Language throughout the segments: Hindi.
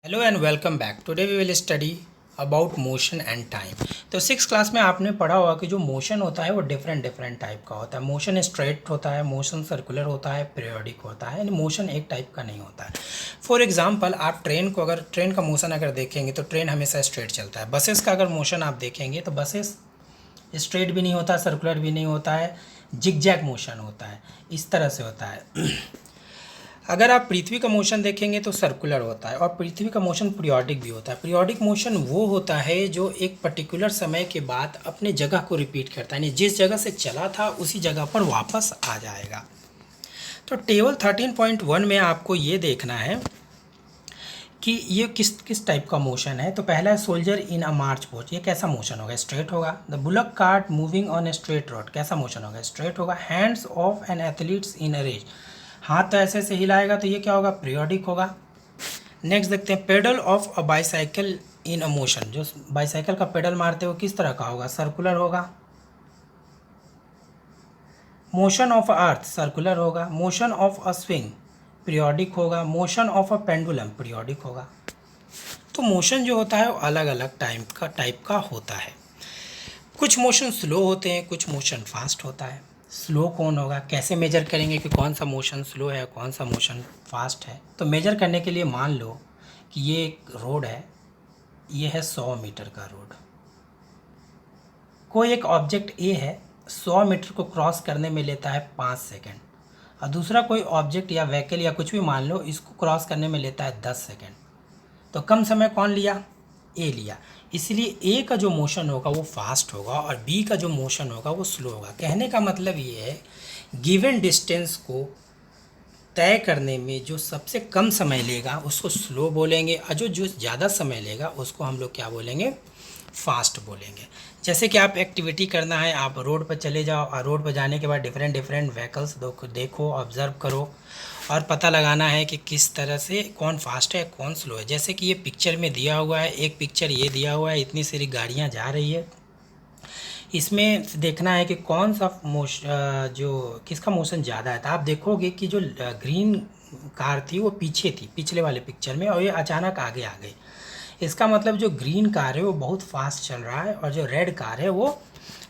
Hello and welcome back. Today we will study about motion and time. तो सिक्स क्लास में आपने पढ़ा होगा कि जो मोशन होता है वो डिफरेंट डिफरेंट टाइप का होता है। मोशन स्ट्रेट होता है, मोशन सर्कुलर होता है, पीरियोडिक होता है। यानी मोशन एक टाइप का नहीं होता है। फॉर एग्जांपल आप ट्रेन का मोशन अगर देखेंगे तो ट्रेन हमेशा स्ट्रेट चलता है। बसेस का अगर मोशन आप देखेंगे तो बसेस स्ट्रेट भी नहीं होता, सर्कुलर भी नहीं होता है, जिगजैग मोशन होता है, इस तरह से होता है। अगर आप पृथ्वी का मोशन देखेंगे तो सर्कुलर होता है और पृथ्वी का मोशन पीरियोडिक भी होता है। पीरियोडिक मोशन वो होता है जो एक पर्टिकुलर समय के बाद अपने जगह को रिपीट करता है, यानी जिस जगह से चला था उसी जगह पर वापस आ जाएगा। तो टेबल 13.1 में आपको ये देखना है कि ये किस किस टाइप का मोशन है। तो पहला है सोल्जर इन अ मार्च पोस्ट। ये कैसा मोशन होगा? स्ट्रेट होगा। The bullock cart moving on a straight road, कैसा मोशन होगा? स्ट्रेट होगा। Hands of an athletes in a race, हाथ तो ऐसे से हिलाएगा तो ये क्या होगा? पीरियोडिक होगा। नेक्स्ट देखते हैं pedal of a bicycle in a motion. जो बाईसाइकिल का पेडल मारते हो किस तरह का होगा? सर्कुलर होगा। मोशन ऑफ अर्थ सर्कुलर होगा। Motion of a swing periodic होगा। Motion of a pendulum periodic होगा। तो मोशन जो होता है वो अलग अलग टाइप का होता है। कुछ मोशन स्लो होते हैं, कुछ मोशन फास्ट होता है। स्लो कौन होगा? कैसे मेजर करेंगे कि कौन सा मोशन स्लो है, कौन सा मोशन फास्ट है? तो मेजर करने के लिए मान लो कि ये एक रोड है, ये है 100 मीटर का रोड। कोई एक ऑब्जेक्ट ए है, 100 मीटर को क्रॉस करने में लेता है 5 सेकेंड, और दूसरा कोई ऑब्जेक्ट या व्हीकल या कुछ भी मान लो, इसको क्रॉस करने में लेता है 10 सेकेंड। तो कम समय कौन लिया? ए लिया। इसलिए ए का जो मोशन होगा वो फास्ट होगा और बी का जो मोशन होगा वो स्लो होगा। कहने का मतलब ये है गिवन डिस्टेंस को तय करने में जो सबसे कम समय लेगा उसको स्लो बोलेंगे, और जो जो ज़्यादा समय लेगा उसको हम लोग क्या बोलेंगे? फास्ट बोलेंगे। जैसे कि आप एक्टिविटी करना है, आप रोड पर चले जाओ और रोड पर जाने के बाद डिफरेंट डिफरेंट व्हीकल्स देखो, ऑब्ज़र्व करो और पता लगाना है कि किस तरह से कौन फास्ट है कौन स्लो है। जैसे कि ये पिक्चर में दिया हुआ है, एक पिक्चर ये दिया हुआ है, इतनी सारी गाड़ियाँ जा रही है, इसमें देखना है कि कौन सा जो किसका मोशन ज़्यादा है। तो आप देखोगे कि जो ग्रीन कार थी वो पीछे थी पिछले वाले पिक्चर में, और ये अचानक आगे आ गई। इसका मतलब जो ग्रीन कार है वो बहुत फास्ट चल रहा है और जो रेड कार है वो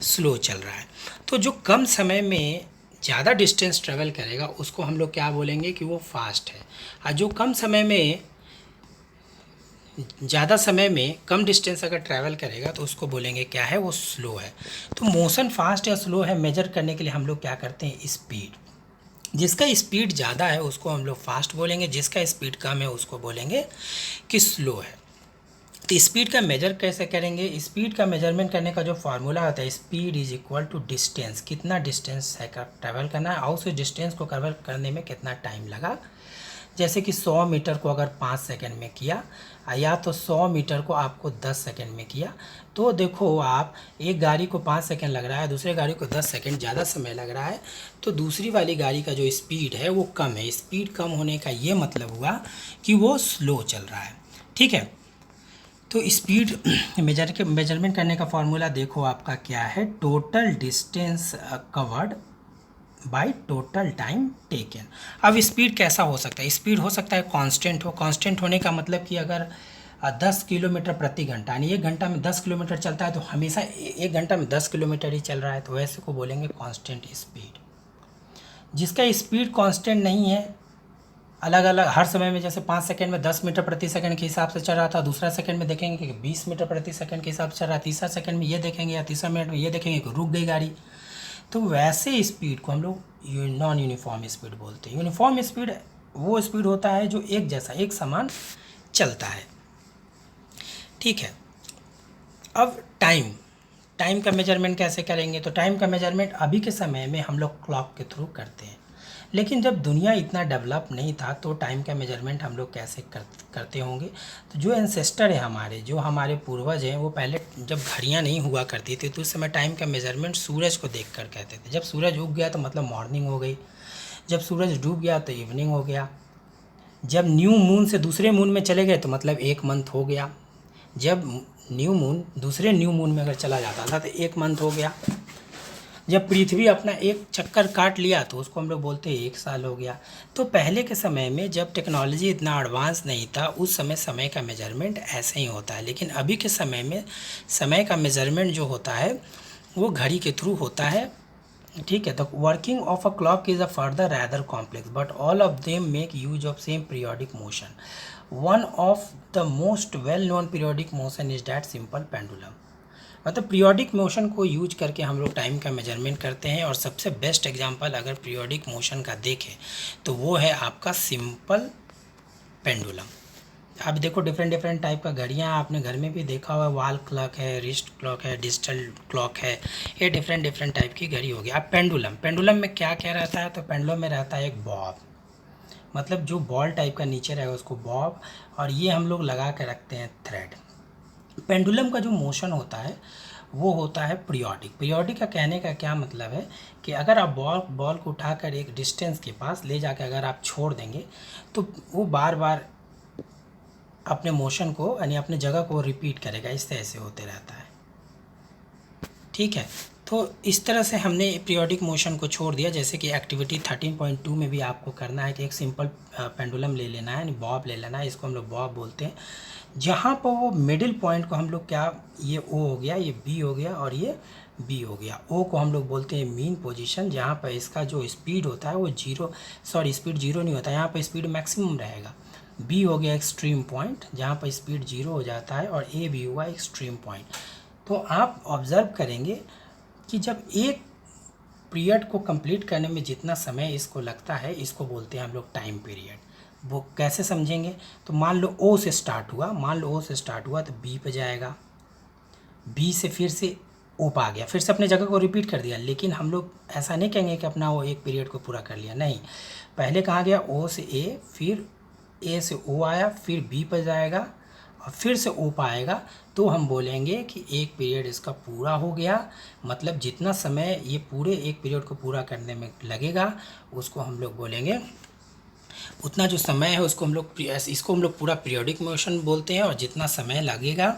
स्लो चल रहा है। तो जो कम समय में ज़्यादा डिस्टेंस ट्रेवल करेगा उसको हम लोग क्या बोलेंगे कि वो फास्ट है, और जो कम समय में ज़्यादा समय में कम डिस्टेंस अगर ट्रैवल करेगा तो उसको बोलेंगे क्या है? वो स्लो है। तो मोशन फास्ट या स्लो है मेजर करने के लिए हम लोग क्या करते हैं? स्पीड। जिसका स्पीड ज़्यादा है उसको हम लोग फास्ट बोलेंगे, जिसका स्पीड कम है उसको बोलेंगे कि स्लो है। तो स्पीड का मेजर कैसे करेंगे? स्पीड का मेजरमेंट करने का जो फार्मूला होता है, speed is equal to distance, कितना डिस्टेंस है ट्रैवल करना है और उस डिस्टेंस को कवर करने में कितना टाइम लगा। जैसे कि 100 मीटर को अगर 5 सेकंड में किया, या तो 100 मीटर को आपको 10 सेकंड में किया, तो देखो आप एक गाड़ी को 5 सेकंड लग रहा है, दूसरे गाड़ी को 10 सेकंड ज़्यादा समय लग रहा है, तो दूसरी वाली गाड़ी का जो स्पीड है वो कम है। स्पीड कम होने का ये मतलब हुआ कि वो स्लो चल रहा है। ठीक है, तो स्पीड मेजरमेंट करने का फॉर्मूला देखो आपका क्या है? Total distance covered by total time taken. अब स्पीड कैसा हो सकता है? स्पीड हो सकता है कांस्टेंट हो। कांस्टेंट होने का मतलब कि अगर 10 किलोमीटर प्रति घंटा, यानी 1 घंटा में 10 किलोमीटर चलता है तो हमेशा 1 घंटा में 10 किलोमीटर ही चल रहा है, तो वैसे को बोलेंगे कांस्टेंट स्पीड। जिसका स्पीड कांस्टेंट नहीं है, अलग अलग हर समय में, जैसे 5 सेकंड में 10 मीटर प्रति सेकंड के हिसाब से चल रहा था, दूसरा सेकंड में देखेंगे कि 20 मीटर प्रति सेकंड के हिसाब से चल रहा है, तीसरा सेकंड में ये देखेंगे या तीसरा मिनट में ये देखेंगे कि रुक गई गाड़ी। तो वैसे स्पीड को हम लोग नॉन यूनिफॉर्म स्पीड बोलते हैं। यूनिफॉर्म स्पीड वो स्पीड होता है जो एक जैसा एक समान चलता है। ठीक है, अब टाइम का मेजरमेंट कैसे करेंगे? तो टाइम का मेजरमेंट अभी के समय में हम लोग क्लॉक के थ्रू करते हैं, लेकिन जब दुनिया इतना डेवलप नहीं था तो टाइम का मेजरमेंट हम लोग कैसे करते होंगे? तो जो एंसेस्टर है हमारे, जो हमारे पूर्वज हैं, वो पहले जब घड़ियाँ नहीं हुआ करती थी तो उस समय टाइम का मेजरमेंट सूरज को देख कर कहते थे। जब सूरज उग गया तो मतलब मॉर्निंग हो गई, जब सूरज डूब गया तो इवनिंग हो गया, जब न्यू मून से दूसरे मून में चले गए तो मतलब 1 मंथ हो गया, जब न्यू मून दूसरे न्यू मून में अगर चला जाता था तो 1 मंथ हो गया। जब पृथ्वी अपना एक चक्कर काट लिया तो उसको हम लोग बोलते हैं 1 साल हो गया। तो पहले के समय में जब टेक्नोलॉजी इतना एडवांस नहीं था, उस समय समय का मेजरमेंट ऐसे ही होता है। लेकिन अभी के समय में समय का मेजरमेंट जो होता है वो घड़ी के थ्रू होता है, ठीक है। तो working of a clock is a further rather complex but all of them make use of same periodic motion. One of the most well known periodic motion is that simple pendulum. मतलब पीरियोडिक मोशन को यूज करके हम लोग टाइम का मेजरमेंट करते हैं। और सबसे बेस्ट एग्जांपल अगर पीरियोडिक मोशन का देखें तो वो है आपका सिंपल पेंडुलम। आप देखो डिफरेंट डिफरेंट टाइप का घड़ियाँ आपने घर में भी देखा हुआ, वॉल क्लॉक है, रिस्ट क्लॉक है, डिजिटल क्लॉक है, ये डिफरेंट डिफरेंट टाइप की घड़ी होगी। अब पेंडुलम, पेंडुलम में क्या क्या रहता है? तो पेंडुलम में रहता है एक बॉब, मतलब जो बॉल टाइप का नीचे रहेगा उसको बॉब, और ये हम लोग लगा के रखते हैं थ्रेड। पेंडुलम का जो मोशन होता है वो होता है पीरियोडिक। पीरियोडिक का कहने का क्या मतलब है कि अगर आप बॉल को उठाकर एक डिस्टेंस के पास ले जाकर अगर आप छोड़ देंगे तो वो बार बार अपने मोशन को यानी अपने जगह को रिपीट करेगा, इस तरह से होते रहता है, ठीक है। तो इस तरह से हमने पीरियोडिक मोशन को छोड़ दिया। जैसे कि एक्टिविटी 13.2 में भी आपको करना है कि एक सिंपल पेंडुलम ले लेना है, यानी बॉब ले लेना है, इसको हम लोग बॉब बोलते हैं। जहाँ पर वो मिडिल पॉइंट को हम लोग क्या, ये ओ हो गया, ये बी हो गया और ये बी हो गया। ओ को हम लोग बोलते हैं मीन पोजीशन, जहाँ पर इसका जो स्पीड होता है वो स्पीड जीरो नहीं होता, यहाँ पर स्पीड मैक्सिमम रहेगा। बी हो गया एक्सट्रीम पॉइंट, जहाँ पर स्पीड जीरो हो जाता है, और ए भी हुआ एक्सट्रीम पॉइंट। तो आप ऑब्ज़र्व करेंगे कि जब एक पीरियड को कंप्लीट करने में जितना समय इसको लगता है, इसको बोलते हैं हम लोग टाइम पीरियड। वो कैसे समझेंगे? तो मान लो ओ से स्टार्ट हुआ, तो बी पे जाएगा, बी से फिर से ओ पे आ गया, फिर से अपने जगह को रिपीट कर दिया। लेकिन हम लोग ऐसा नहीं कहेंगे कि अपना वो एक पीरियड को पूरा कर लिया, नहीं। पहले कहाँ गया? ओ से ए, फिर ए से ओ आया, फिर बी पर जाएगा और फिर से ओ पर आएगा। तो हम बोलेंगे कि एक पीरियड इसका पूरा हो गया। मतलब जितना समय ये पूरे एक पीरियड को पूरा करने में लगेगा उसको हम लोग बोलेंगे, उतना जो समय है उसको हम लोग, इसको हम लोग पूरा पीरियोडिक मोशन बोलते हैं। और जितना समय लगेगा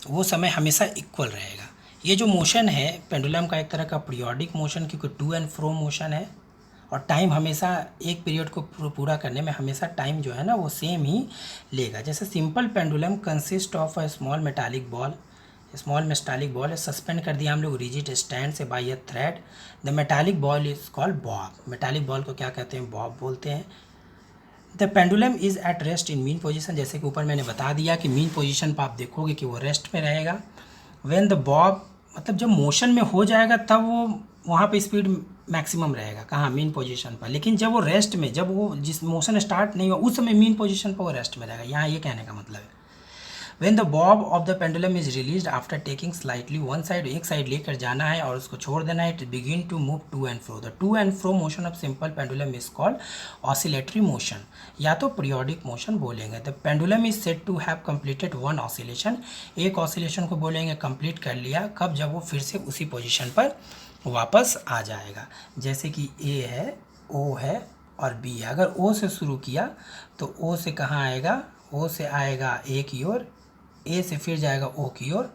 वो समय हमेशा इक्वल रहेगा। ये जो मोशन है पेंडुलम का एक तरह का पीरियोडिक मोशन, क्योंकि टू एंड फ्रो मोशन है, और टाइम हमेशा एक पीरियड को पूरा करने में हमेशा टाइम जो है ना वो सेम ही लेगा। जैसे simple pendulum consist of a small metallic ball है, सस्पेंड कर दिया हम लोग रिजिड स्टैंड से by a thread. The metallic ball is called bob. Metallic ball को क्या कहते हैं? बॉब बोलते हैं। The pendulum is at rest in mean position, जैसे कि ऊपर मैंने बता दिया कि मीन पोजीशन पर आप देखोगे कि वो रेस्ट में रहेगा। व्हेन द बॉब, मतलब जब मोशन में हो जाएगा तब वो वहाँ पे स्पीड मैक्सिमम रहेगा, कहाँ? मीन पोजीशन पर। लेकिन जब वो रेस्ट में, जब वो जिस मोशन स्टार्ट नहीं हुआ उस समय मीन पोजीशन पर वो रेस्ट में रहेगा। यहाँ ये कहने का मतलब है। When the bob of the pendulum is released after taking slightly one side, एक साइड लेकर जाना है और उसको छोड़ देना है, it begin to move to and fro. The to and fro motion of simple pendulum is called oscillatory motion, या तो periodic motion बोलेंगे। The pendulum is said to have completed one oscillation, एक oscillation को बोलेंगे complete कर लिया, कब? जब वो फिर से उसी पोजीशन पर वापस आ जाएगा। जैसे कि A है, O है और B है। अगर O से शुरू किया तो O से कहाँ आएगा? O से आएगा A की ओर, ए से फिर जाएगा ओ की ओर,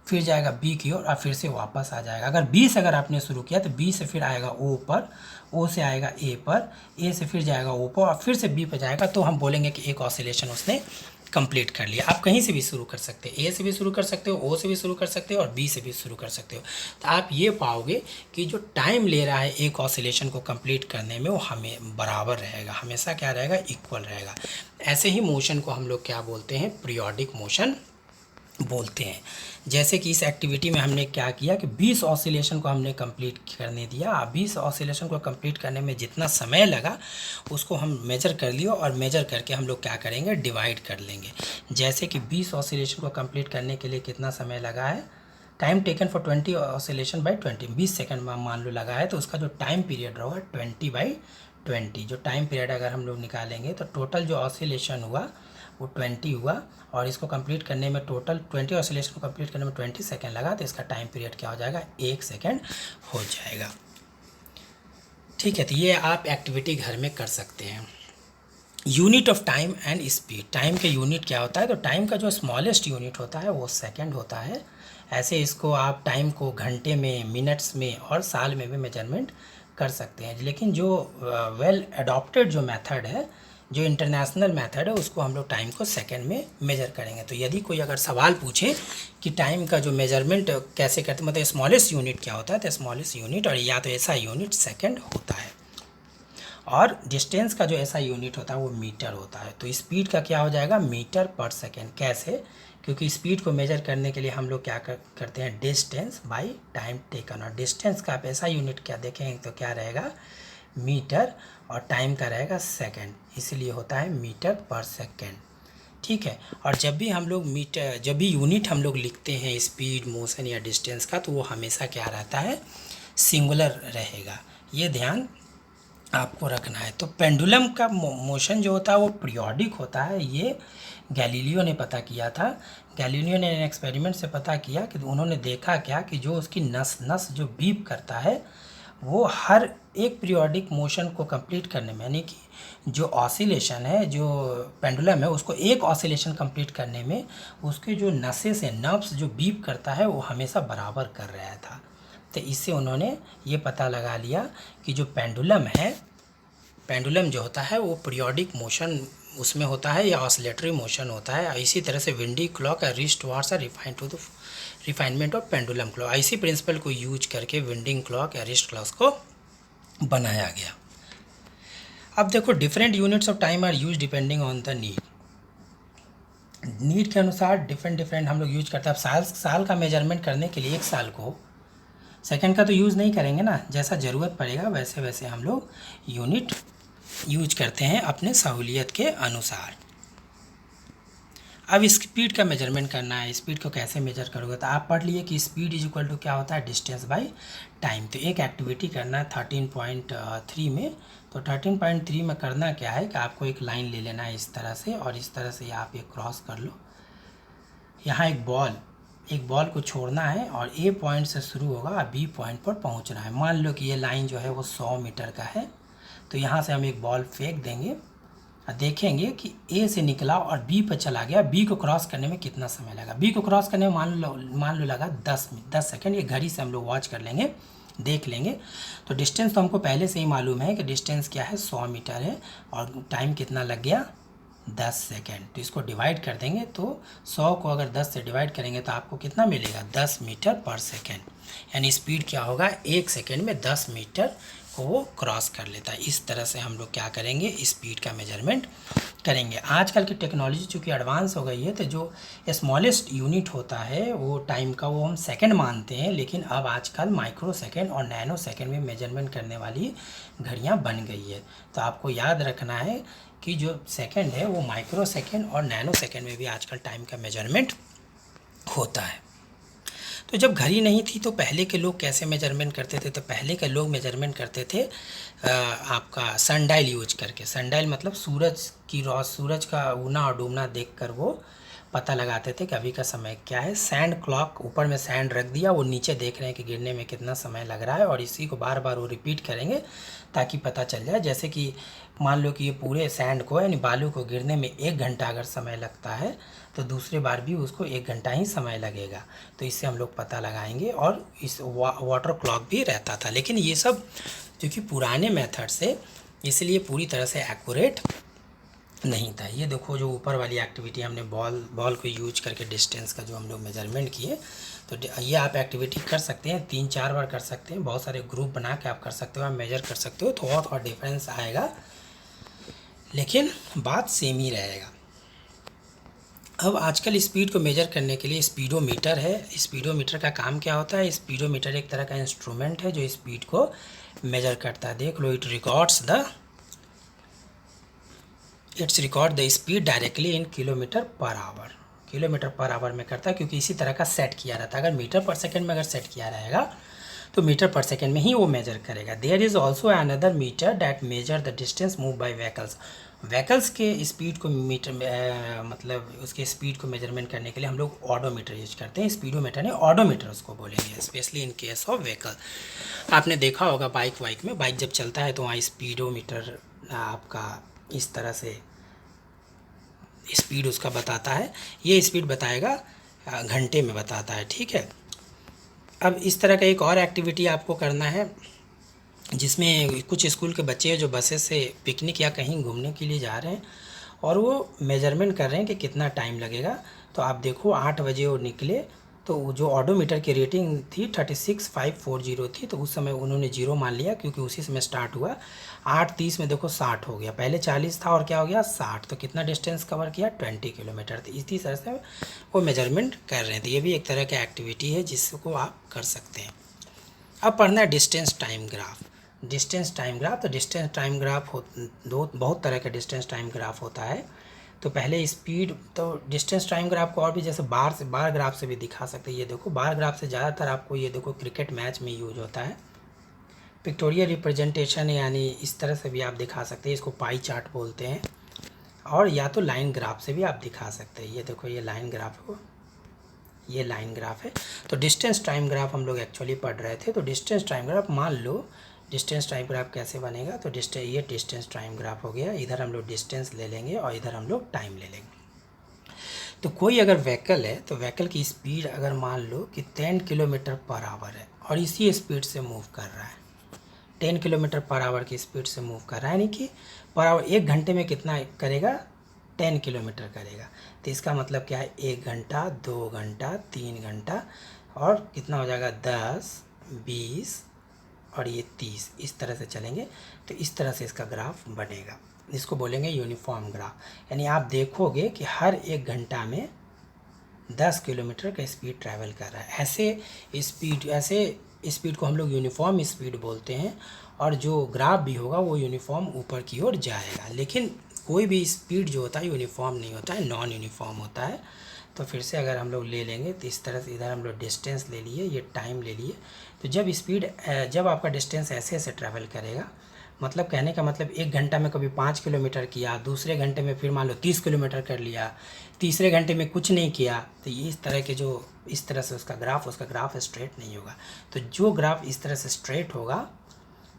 फिर जाएगा बी की ओर और फिर से वापस आ जाएगा। अगर बी से अगर आपने शुरू किया तो बी से फिर आएगा ओ पर, ओ से आएगा ए पर, ए से फिर जाएगा ओ पर और फिर से बी पर जाएगा। तो हम बोलेंगे कि एक ऑसिलेशन उसने कंप्लीट कर लिया। आप कहीं से भी शुरू कर सकते हैं, ए से भी शुरू कर सकते हो, ओ से भी शुरू कर सकते हो और बी से भी शुरू कर सकते हो। तो आप ये पाओगे कि जो टाइम ले रहा है एक ऑसिलेशन को कंप्लीट करने में वो हमें बराबर रहेगा, हमेशा क्या रहेगा? इक्वल रहेगा। ऐसे ही मोशन को हम लोग क्या बोलते हैं? पीरियोडिक मोशन बोलते हैं। जैसे कि इस एक्टिविटी में हमने क्या किया कि 20 ऑसिलेशन को हमने कंप्लीट करने दिया। 20 ऑसिलेशन को कंप्लीट करने में जितना समय लगा उसको हम मेजर कर लियो और मेजर करके हम लोग क्या करेंगे? डिवाइड कर लेंगे। जैसे कि 20 ऑसिलेशन को कंप्लीट करने के लिए कितना समय लगा है? Time taken for 20 oscillation by 20, 20 second मान लो लगा है, तो उसका जो टाइम पीरियड रहेगा 20/20। जो टाइम पीरियड अगर हम लोग निकालेंगे तो टोटल जो ऑसिलेशन हुआ वो 20 हुआ, और इसको कंप्लीट करने में टोटल 20 ऑसिलेशन को कंप्लीट करने में 20 सेकेंड लगा, तो इसका टाइम पीरियड क्या हो जाएगा? 1 सेकेंड हो जाएगा। ठीक है, तो ये आप एक्टिविटी घर में कर सकते हैं। Unit of time and speed. Time के यूनिट क्या होता है, तो टाइम का जो स्मॉलेस्ट यूनिट होता है वो सेकंड होता है। ऐसे इसको आप टाइम को घंटे में, मिनट्स में और साल में भी मेजरमेंट कर सकते हैं। लेकिन जो वेल अडॉप्टेड जो मेथड है, जो इंटरनेशनल मेथड है, उसको हम लोग टाइम को सेकंड में मेजर करेंगे। तो यदि कोई अगर सवाल पूछे कि टाइम का जो मेजरमेंट कैसे करते, मतलब स्मॉलेस्ट यूनिट क्या होता है, तो स्मॉलेस्ट यूनिट और या तो ऐसा यूनिट सेकंड होता है। और डिस्टेंस का जो ऐसा यूनिट होता है वो मीटर होता है। तो स्पीड का क्या हो जाएगा, मीटर पर सेकेंड। कैसे, क्योंकि स्पीड को मेजर करने के लिए हम लोग क्या करते हैं, डिस्टेंस बाई टाइम टेकन। और डिस्टेंस का आप ऐसा यूनिट क्या देखेंगे तो क्या रहेगा, मीटर, और टाइम का रहेगा सेकेंड, इसलिए होता है मीटर पर सेकेंड। ठीक है। और जब भी हम लोग मीटर, जब भी यूनिट हम लोग लिखते हैं स्पीड, मोशन या डिस्टेंस का, तो वो हमेशा क्या रहता है, सिंगुलर रहेगा। ये ध्यान आपको रखना है। तो पेंडुलम का मोशन जो होता है वो पीरियोडिक होता है। ये गैलीलियो ने पता किया था। गैलीलियो ने एक्सपेरिमेंट से पता किया कि उन्होंने देखा क्या कि जो उसकी नस नस जो बीप करता है वो हर एक पीरियोडिक मोशन को कंप्लीट करने में, यानी कि जो ऑसिलेशन है, जो पेंडुलम है, उसको एक ऑसिलेशन कंप्लीट करने में उसके जो नसें से नर्व्स जो बीप करता है वो हमेशा बराबर कर रहा था। तो इससे उन्होंने ये पता लगा लिया कि जो पेंडुलम है, पेंडुलम जो होता है वो पीरियोडिक मोशन उसमें होता है या ऑसिलेटरी मोशन होता है। इसी तरह से विंडी क्लॉक या wrist watch are refined to the refinement of pendulum clock. इसी प्रिंसिपल को यूज करके विंडिंग क्लॉक या रिस्ट क्लॉक को बनाया गया। अब देखो, different units of time are use depending on the need. Need के अनुसार डिफरेंट हम लोग यूज करते हैं। अब साल का मेजरमेंट करने के लिए एक साल को, सेकंड का तो यूज़ नहीं करेंगे ना, जैसा ज़रूरत पड़ेगा वैसे वैसे हम लोग यूनिट यूज करते हैं अपने सहूलियत के अनुसार। अब स्पीड का मेजरमेंट करना है। स्पीड को कैसे मेजर करोगे, तो आप पढ़ लिए कि स्पीड इज इक्वल टू क्या होता है, डिस्टेंस बाई टाइम। तो एक एक्टिविटी करना है 13.3 में। तो 13.3 में करना क्या है कि आपको एक लाइन ले लेना है इस तरह से, और इस तरह से आप ये क्रॉस कर लो। यहाँ एक बॉल को छोड़ना है और ए पॉइंट से शुरू होगा और बी पॉइंट पर पहुँचना है। मान लो कि ये लाइन जो है वो 100 मीटर का है। तो यहाँ से हम एक बॉल फेंक देंगे और देखेंगे कि ए से निकला और बी पर चला गया। बी को क्रॉस करने में कितना समय लगा, बी को क्रॉस करने में मान लो लगा 10 सेकंड। ये घड़ी से हम लोग वॉच कर लेंगे, देख लेंगे। तो डिस्टेंस तो हमको पहले से ही मालूम है कि डिस्टेंस क्या है, 100 मीटर है, और टाइम कितना लग गया, 10 सेकेंड। तो इसको डिवाइड कर देंगे, तो 100 को अगर 10 से डिवाइड करेंगे तो आपको कितना मिलेगा, 10 मीटर पर सेकेंड। यानी स्पीड क्या होगा, 1 सेकेंड में 10 मीटर को वो क्रॉस कर लेता है। इस तरह से हम लोग क्या करेंगे, स्पीड का मेजरमेंट करेंगे। आजकल की टेक्नोलॉजी चूँकि एडवांस हो गई है, तो जो स्मॉलेस्ट यूनिट होता है वो टाइम का, वो हम सेकंड मानते हैं। लेकिन अब आजकल माइक्रो सेकेंड और नैनो सेकेंड में मेजरमेंट करने वाली घड़ियाँ बन गई है। तो आपको याद रखना है कि जो सेकंड है वो माइक्रो सेकेंड और नैनो सेकेंड में भी आजकल टाइम का मेजरमेंट होता है। तो जब घड़ी नहीं थी तो पहले के लोग कैसे मेजरमेंट करते थे, तो पहले के लोग मेजरमेंट करते थे आपका सनडाइल यूज करके। सनडाइल मतलब सूरज का उगना और डूबना देखकर वो पता लगाते थे कि अभी का समय क्या है। सैंड क्लॉक, ऊपर में सैंड रख दिया, वो नीचे देख रहे हैं कि गिरने में कितना समय लग रहा है, और इसी को बार बार वो रिपीट करेंगे ताकि पता चल जाए। जैसे कि मान लो कि ये पूरे सैंड को, यानी बालू को गिरने में 1 घंटा अगर समय लगता है, तो दूसरी बार भी उसको 1 घंटा ही समय लगेगा। तो इससे हम लोग पता लगाएंगे। और इस वाटर क्लॉक भी रहता था, लेकिन ये सब क्योंकि पुराने मेथड से, इसलिए पूरी तरह से एक्यूरेट नहीं था। ये देखो, जो ऊपर वाली एक्टिविटी हमने बॉल को यूज करके डिस्टेंस का जो हम लोग मेजरमेंट किए, तो ये आप एक्टिविटी कर सकते हैं, 3-4 बार कर सकते हैं। बहुत सारे ग्रुप बना के आप कर सकते हो, आप मेजर कर सकते हो। थोड़ा डिफरेंस आएगा, लेकिन बात सेम ही रहेगा। अब आजकल स्पीड को मेजर करने के लिए स्पीडोमीटर है। स्पीडोमीटर का काम क्या होता है, स्पीडोमीटर एक तरह का इंस्ट्रूमेंट है जो स्पीड को मेजर करता है। देख लो, it's record the speed directly in kilometre per hour में करता है, क्योंकि इसी तरह का सेट किया रहता है। अगर मीटर पर सेकेंड में अगर सेट किया रहेगा तो मीटर पर सेकेंड में ही वो मेजर करेगा। There is also another meter that measure the distance move by vehicles के स्पीड को मतलब उसके स्पीड को मेजरमेंट करने के लिए हम लोग ऑडोमीटर यूज करते हैं। स्पीडोमीटर नहीं, ऑडोमीटर उसको बोलेंगे, specially in case of vehicle. आपने देखा होगा बाइक में, बाइक जब चलता है तो वहाँ स्पीडोमीटर आपका इस तरह से स्पीड उसका बताता है, ये स्पीड बताएगा घंटे में बताता है, ठीक है। अब इस तरह का एक और एक्टिविटी आपको करना है, जिसमें कुछ स्कूल के बच्चे हैं जो बसेस से पिकनिक या कहीं घूमने के लिए जा रहे हैं और वो मेजरमेंट कर रहे हैं कि कितना टाइम लगेगा। तो आप देखो 8 बजे वो निकले, तो जो ऑडोमीटर की रेटिंग थी 36,540 थी, तो उस समय उन्होंने 0 मान लिया क्योंकि उसी समय स्टार्ट हुआ। 8:30 में देखो 60 हो गया, पहले 40 था और क्या हो गया 60, तो कितना डिस्टेंस कवर किया 20 किलोमीटर। तो इसी तरह से वो मेजरमेंट कर रहे थे। ये भी एक तरह की एक्टिविटी है जिसको आप कर सकते हैं। अब पढ़ना है distance time graph. Distance time graph, तो डिस्टेंस टाइम ग्राफ बहुत तरह का डिस्टेंस टाइम ग्राफ होता है। तो पहले स्पीड, तो डिस्टेंस टाइम ग्राफ को और भी जैसे बार ग्राफ से भी दिखा सकते हैं। ये देखो बार ग्राफ से ज़्यादातर आपको ये देखो क्रिकेट मैच में यूज होता है। पिक्टोरियल रिप्रेजेंटेशन यानी इस तरह से भी आप दिखा सकते हैं, इसको पाई चार्ट बोलते हैं। और या तो लाइन ग्राफ से भी आप दिखा सकते हैं। ये देखो ये लाइन ग्राफ हो, ये लाइन ग्राफ है। तो डिस्टेंस टाइम ग्राफ हम लोग एक्चुअली पढ़ रहे थे। तो डिस्टेंस टाइम ग्राफ, मान लो डिस्टेंस टाइम ग्राफ कैसे बनेगा, तो ये डिस्टेंस टाइम ग्राफ हो गया। इधर हम लोग डिस्टेंस ले लेंगे और इधर हम लोग टाइम ले लेंगे। तो कोई अगर व्हीकल है तो व्हीकल की स्पीड अगर मान लो कि 10 किलोमीटर पर आवर है और इसी स्पीड से मूव कर रहा है, 10 किलोमीटर पर आवर की स्पीड से मूव कर रहा है, यानी कि पर आवर 1 घंटे में कितना करेगा 10 किलोमीटर करेगा। तो इसका मतलब क्या है 1 घंटा, 2 घंटा, 3 घंटा और कितना हो जाएगा 10, 20 और ये 30, इस तरह से चलेंगे। तो इस तरह से इसका ग्राफ बनेगा, इसको बोलेंगे यूनिफॉर्म ग्राफ। यानी आप देखोगे कि हर 1 घंटा में 10 किलोमीटर का स्पीड ट्रैवल कर रहा है। ऐसे स्पीड को हम लोग यूनिफॉर्म स्पीड बोलते हैं। और जो ग्राफ भी होगा वो यूनिफॉर्म ऊपर की ओर जाएगा। लेकिन कोई भी स्पीड जो होता है यूनिफॉर्म नहीं होता है, नॉन यूनिफॉर्म होता है। तो फिर से अगर हम लोग ले लेंगे तो इस तरह से इधर हम लोग डिस्टेंस ले लिए, ये टाइम ले लिए। तो जब आपका डिस्टेंस ऐसे ऐसे ट्रैवल करेगा, मतलब कहने का मतलब 1 घंटा में कभी 5 किलोमीटर किया, दूसरे घंटे में फिर मान लो 30 किलोमीटर कर लिया, तीसरे घंटे में कुछ नहीं किया, तो ये इस तरह के इस तरह से उसका ग्राफ स्ट्रेट नहीं होगा। तो जो ग्राफ इस तरह से स्ट्रेट होगा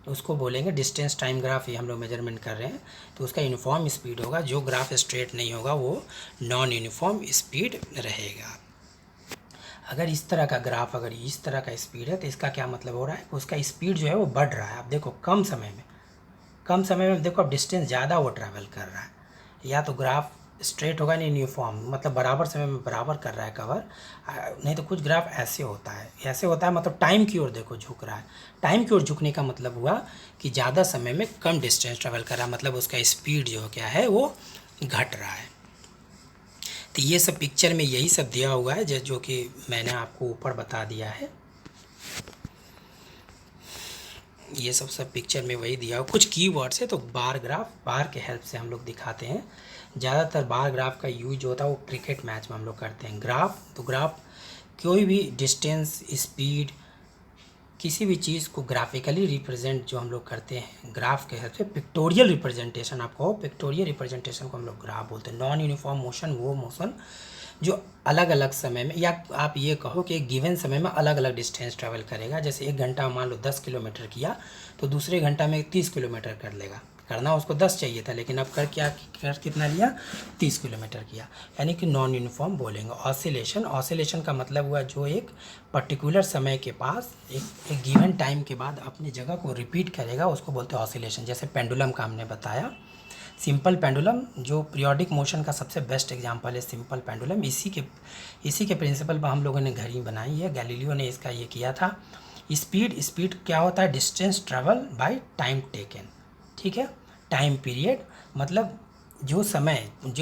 उसको बोलेंगे डिस्टेंस टाइम ग्राफ। ही हम लोग मेजरमेंट कर रहे हैं तो उसका यूनिफॉर्म स्पीड होगा। जो ग्राफ स्ट्रेट नहीं होगा वो नॉन यूनिफॉर्म स्पीड रहेगा। अगर इस तरह का ग्राफ, अगर इस तरह का स्पीड है तो इसका क्या मतलब हो रहा है, उसका स्पीड जो है वो बढ़ रहा है। आप देखो कम समय में देखो अब डिस्टेंस ज़्यादा वो ट्रैवल कर रहा है। या तो ग्राफ स्ट्रेट होगा, नहीं यूनिफॉर्म, मतलब बराबर समय में बराबर कर रहा है कवर। नहीं तो कुछ ग्राफ ऐसे होता है मतलब टाइम की ओर देखो झुक रहा है। टाइम की ओर झुकने का मतलब हुआ कि ज़्यादा समय में कम डिस्टेंस ट्रैवल कर रहा है, मतलब उसका स्पीड जो क्या है वो घट रहा है। तो ये सब पिक्चर में यही सब दिया हुआ है जो कि मैंने आपको ऊपर बता दिया है। ये सब पिक्चर में वही दिया हो। कुछ कीवर्ड्स है तो बार के हेल्प से हम लोग दिखाते हैं। ज़्यादातर बार ग्राफ का यूज होता है वो क्रिकेट मैच में हम लोग करते हैं। ग्राफ कोई भी डिस्टेंस, स्पीड, किसी भी चीज़ को ग्राफिकली रिप्रेजेंट जो हम लोग करते हैं ग्राफ के हेल्प से। पिक्टोरियल रिप्रेजेंटेशन पिक्टोरियल रिप्रेजेंटेशन को हम लोग ग्राफ बोलते हैं। नॉन यूनिफॉर्म मोशन वो मोशन जो अलग अलग समय में, या आप ये कहो कि एक गिवन समय में अलग अलग डिस्टेंस ट्रैवल करेगा। जैसे 1 घंटा मान लो 10 किलोमीटर किया तो दूसरे घंटा में 30 किलोमीटर कर लेगा। करना उसको 10 चाहिए था लेकिन अब कर कितना लिया 30 किलोमीटर किया, यानी कि नॉन यूनिफॉर्म बोलेंगे। ऑसिलेशन का मतलब हुआ जो एक पर्टिकुलर समय के पास एक गिवन टाइम के बाद अपनी जगह को रिपीट करेगा, उसको बोलते हैं ऑसिलेशन। जैसे पेंडुलम का हमने बताया, सिंपल पेंडुलम जो पीरियोडिक मोशन का सबसे बेस्ट एग्जांपल है सिंपल पेंडुलम। इसी के प्रिंसिपल पर हम लोगों ने घड़ी बनाई है, गैलीलियो ने इसका ये किया था। स्पीड क्या होता है, distance travel by time taken, ठीक है। टाइम पीरियड मतलब जो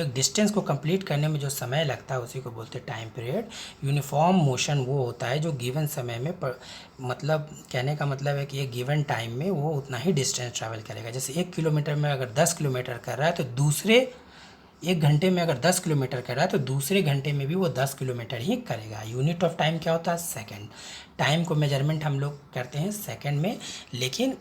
डिस्टेंस को कंप्लीट करने में जो समय लगता है उसी को बोलते हैं टाइम पीरियड। यूनिफॉर्म मोशन वो होता है जो गिवन समय में मतलब कहने का मतलब है कि एक गिवन टाइम में वो उतना ही डिस्टेंस ट्रैवल करेगा। जैसे 1 किलोमीटर में अगर 10 किलोमीटर कर रहा है तो दूसरे 1 घंटे में अगर 10 किलोमीटर कर रहा है तो दूसरे घंटे में भी वो 10 किलोमीटर ही करेगा। यूनिट ऑफ टाइम क्या होता है, सेकंड। टाइम को मेजरमेंट हम लोग करते हैं सेकंड में, लेकिन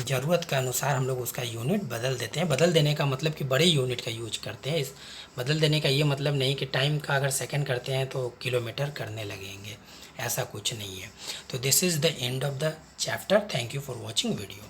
ज़रूरत के अनुसार हम लोग उसका यूनिट बदल देते हैं। बदल देने का मतलब कि बड़े यूनिट का यूज करते हैं। इस बदल देने का ये मतलब नहीं कि टाइम का अगर सेकंड करते हैं तो किलोमीटर करने लगेंगे, ऐसा कुछ नहीं है। तो this is the end of the chapter. Thank you for watching video.